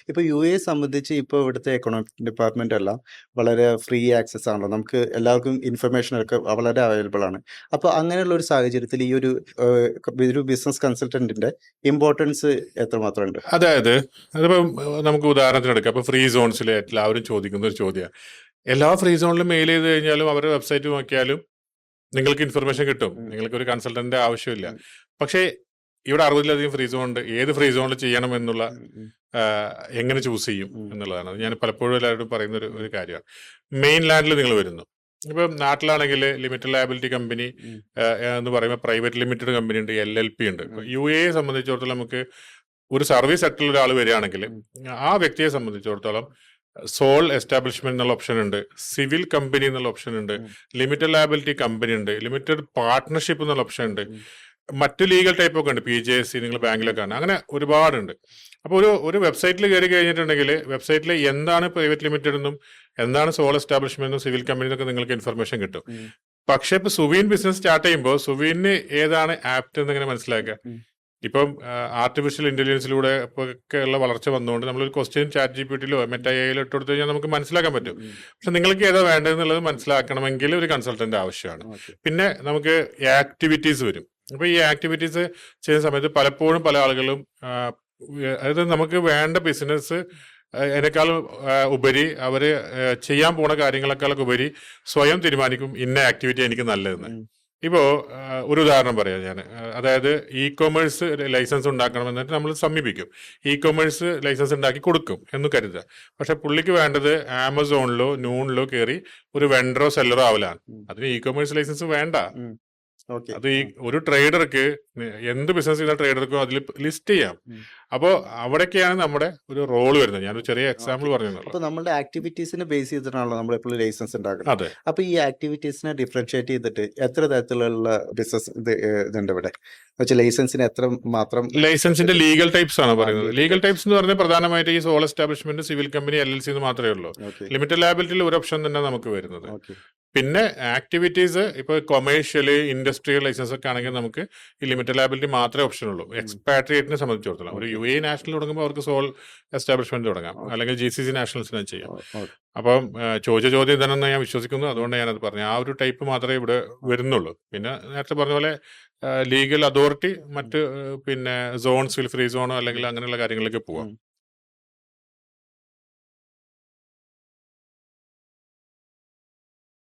ഇപ്പൊ യുഎഇ സംബന്ധിച്ച് ഇപ്പോൾ ഇവിടുത്തെ എക്കണോമിക് ഡിപ്പാർട്ട്മെന്റ് എല്ലാം വളരെ ഫ്രീ ആക്സസ് ആണല്ലോ. നമുക്ക് എല്ലാവർക്കും ഇൻഫർമേഷൻ ഒക്കെ വളരെ അവൈലബിൾ ആണ്. അപ്പോൾ അങ്ങനെയുള്ള ഒരു സാഹചര്യത്തിൽ ഈ ഒരു ബിസിനസ് കൺസൾട്ടന്റിന്റെ ഇമ്പോർട്ടൻസ് എത്രമാത്രം ഉണ്ട്? അതായത് അതിപ്പം നമുക്ക് ഉദാഹരണത്തിന് എടുക്കാം. അപ്പോൾ ഫ്രീ സോൺസിൽ എല്ലാവരും ചോദിക്കുന്ന ഒരു ചോദ്യമാണ്. എല്ലാ ഫ്രീ സോണിലും മെയിൽ ചെയ്ത് കഴിഞ്ഞാലും അവരുടെ വെബ്സൈറ്റ് നോക്കിയാലും നിങ്ങൾക്ക് ഇൻഫർമേഷൻ കിട്ടും. നിങ്ങൾക്ക് ഒരു കൺസൾട്ടന്റിന്റെ ആവശ്യമില്ല. പക്ഷേ ഇവിടെ 60-ലധികം ഫ്രീ സോൺ ഉണ്ട്. ഏത് ഫ്രീ സോണിൽ ചെയ്യണം എന്നുള്ള എങ്ങനെ ചൂസ് ചെയ്യും എന്നുള്ളതാണ്. അത് ഞാൻ പലപ്പോഴും എല്ലാവരോടും പറയുന്ന ഒരു കാര്യമാണ്. മെയിൻ ലാൻഡിൽ നിങ്ങൾ വരുന്നു. ഇപ്പം നാട്ടിലാണെങ്കിൽ ലിമിറ്റഡ് ലയബിലിറ്റി കമ്പനി എന്ന് പറയുമ്പോൾ പ്രൈവറ്റ് ലിമിറ്റഡ് കമ്പനി ഉണ്ട്, LLP ഉണ്ട്. UAE സംബന്ധിച്ചിടത്തോളം നമുക്ക് ഒരു സർവീസ് സെക്ടറിൽ ഒരാൾ വരികയാണെങ്കിൽ ആ വ്യക്തിയെ സംബന്ധിച്ചിടത്തോളം സോൾ എസ്റ്റാബ്ലിഷ്മെന്റ് എന്നുള്ള ഓപ്ഷൻ ഉണ്ട്, സിവിൽ കമ്പനി എന്നുള്ള ഓപ്ഷൻ ഉണ്ട്, ലിമിറ്റഡ് ലയബിലിറ്റി കമ്പനി ഉണ്ട്, ലിമിറ്റഡ് പാർട്ട്ണർഷിപ്പ് എന്നുള്ള ഓപ്ഷൻ ഉണ്ട്, മറ്റു ലീഗൽ ടൈപ്പ് ഒക്കെ ഉണ്ട്, PJC നിങ്ങൾ ബാങ്കിലൊക്കെ ആണ്, അങ്ങനെ ഒരുപാടുണ്ട്. അപ്പോൾ ഒരു വെബ്സൈറ്റിൽ കയറി കഴിഞ്ഞിട്ടുണ്ടെങ്കിൽ വെബ്സൈറ്റിൽ എന്താണ് പ്രൈവറ്റ് ലിമിറ്റഡ് എന്നും എന്താണ് സോൾ എസ്റ്റാബ്ലിഷ്മെന്റ് എന്നും സിവിൽ കമ്പനി എന്നൊക്കെ നിങ്ങൾക്ക് ഇൻഫർമേഷൻ കിട്ടും. പക്ഷെ ഇപ്പൊ സുവീൻ ബിസിനസ് സ്റ്റാർട്ട് ചെയ്യുമ്പോൾ സുവീന് ഏതാണ് ആപ്റ്റ് എന്നിങ്ങനെ മനസ്സിലാക്കുക. ഇപ്പം ആർട്ടിഫിഷ്യൽ ഇന്റലിജൻസിലൂടെ ഒക്കെ ഉള്ള വളർച്ച വന്നുകൊണ്ട് നമ്മളൊരു ക്വസ്റ്റ്യൻ ChatGPTയിലോ മെറ്റയിലോ ഇട്ട് കൊടുത്തു കഴിഞ്ഞാൽ നമുക്ക് മനസ്സിലാക്കാൻ പറ്റും. പക്ഷെ നിങ്ങൾക്ക് ഏതാ വേണ്ടതെന്നുള്ളത് മനസ്സിലാക്കണമെങ്കിൽ ഒരു കൺസൾട്ടന്റ് ആവശ്യമാണ്. പിന്നെ നമുക്ക് ആക്ടിവിറ്റീസ് വരും. അപ്പൊ ഈ ആക്ടിവിറ്റീസ് ചെയ്യുന്ന സമയത്ത് പലപ്പോഴും പല ആളുകളും അതായത് നമുക്ക് വേണ്ട ബിസിനസ് അതിനേക്കാളും ഉപരി അവര് ചെയ്യാൻ പോണ കാര്യങ്ങളെക്കാളൊക്കെ ഉപരി സ്വയം തീരുമാനിക്കും ഇന്ന ആക്ടിവിറ്റി എനിക്ക് നല്ലതെന്ന്. ഇപ്പോ ഒരു ഉദാഹരണം പറയാം ഞാൻ. അതായത് ഇ-കൊമേഴ്സ് ലൈസൻസ് ഉണ്ടാക്കണമെന്നിട്ട് നമ്മൾ സമീപിക്കും. ഇ-കൊമേഴ്സ് ലൈസൻസ് ഉണ്ടാക്കി കൊടുക്കും എന്ന് കരുതുക. പക്ഷെ പുള്ളിക്ക് വേണ്ടത് ആമസോണിലോ നൂണിലോ കയറി ഒരു വെണ്ടറോ സെല്ലറോ ആവലാണ്. അതിന് ഇ-കൊമേഴ്സ് ലൈസൻസ് വേണ്ട. അത് ഈ ഒരു ട്രേഡർക്ക് എന്ത് ബിസിനസ് ചെയ്യുന്ന ട്രേഡർക്കും അതിൽ ലിസ്റ്റ് ചെയ്യാം. അപ്പോൾ അവിടേക്കാണ് നമ്മുടെ ഒരു റോൾ വരുന്നത്. ഞാനൊരു ചെറിയ എക്സാമ്പിൾ പറഞ്ഞു. അപ്പൊ നമ്മുടെ ആക്ടിവിറ്റീസിനെ ബേസ് ചെയ്തിട്ടാണല്ലോ നമ്മൾ എപ്പോഴും ലൈസൻസ് ഉണ്ടാക്കുന്നത്. അതെ. അപ്പൊ ഈ ആക്ടിവിറ്റീസിനെ ഡിഫറൻഷിയേറ്റ് ചെയ്തിട്ട് എത്ര തരത്തിലുള്ള ബിസിനസ് ഇതുണ്ട് ഇവിടെ? ലൈസൻസിന് എത്ര മാത്രം? ലൈസൻസിന്റെ ലീഗൽ ടൈപ്സ് ആണ് പറയുന്നത്. ലീഗൽ ടൈപ്സ് എന്ന് പറഞ്ഞാൽ പ്രധാനമായിട്ട് ഈ sole establishment, civil company, LLC എന്ന് മാത്രമേ ഉള്ളൂ. ലിമിറ്റഡ് ലയബിലിറ്റിയിൽ ഒരു ഓപ്ഷൻ തന്നെ നമുക്ക് വരുന്നത്. പിന്നെ ആക്ടിവിറ്റീസ് ഇപ്പൊ കൊമേഴ്ഷ്യൽ, ഇൻഡസ്ട്രിയൽ ലൈസൻസ് ഒക്കെ ആണെങ്കിൽ നമുക്ക് ഈ ലിമിറ്റഡ് ലയബിലിറ്റി മാത്രമേ ഓപ്ഷൻ ഉള്ളൂ. എക്സ്പാട്രിയേറ്റിനെ സംബന്ധിച്ചിടത്തോളം ഒരു UAE നാഷണൽ തുടങ്ങുമ്പോൾ അവർക്ക് സോൾ എസ്റ്റാബ്ലിഷ്മെന്റ് തുടങ്ങാം, അല്ലെങ്കിൽ GCC നാഷണൽസിനെ ചെയ്യാം. അപ്പം ചോദിച്ച ചോദ്യം ഇതാണെന്ന് ഞാൻ വിശ്വസിക്കുന്നു. അതുകൊണ്ട് ഞാനത് പറഞ്ഞു. ആ ഒരു ടൈപ്പ് മാത്രമേ ഇവിടെ വരുന്നുള്ളൂ. പിന്നെ നേരത്തെ പറഞ്ഞ പോലെ ലീഗൽ അതോറിറ്റി മറ്റ് പിന്നെ സോൺസിൽ ഫ്രീ സോണോ അല്ലെങ്കിൽ അങ്ങനെയുള്ള കാര്യങ്ങളിലേക്ക് പോവാം.